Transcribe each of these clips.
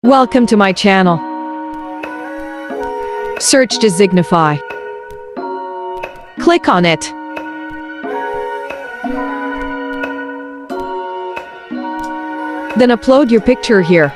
Welcome to my channel. Search Designify. Click on it. Then upload your picture here.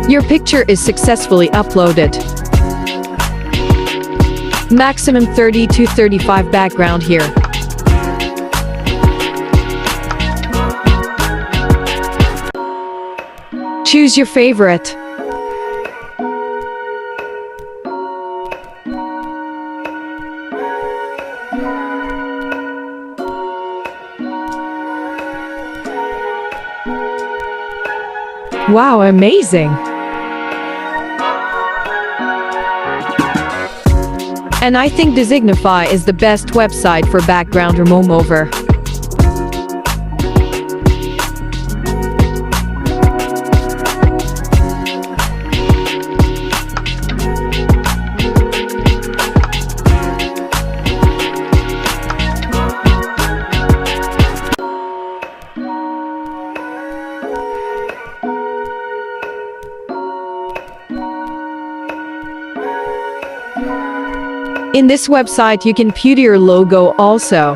Your picture is successfully uploaded. Maximum 30 to 35 background here. Choose your favorite. Wow, amazing! And I think Designify is the best website for background remover. In this website you can put your logo also.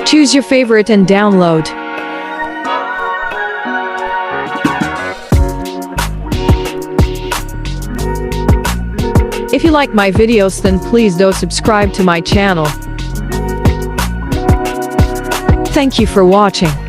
Choose your favorite and download. If you like my videos, then please do subscribe to my channel. Thank you for watching.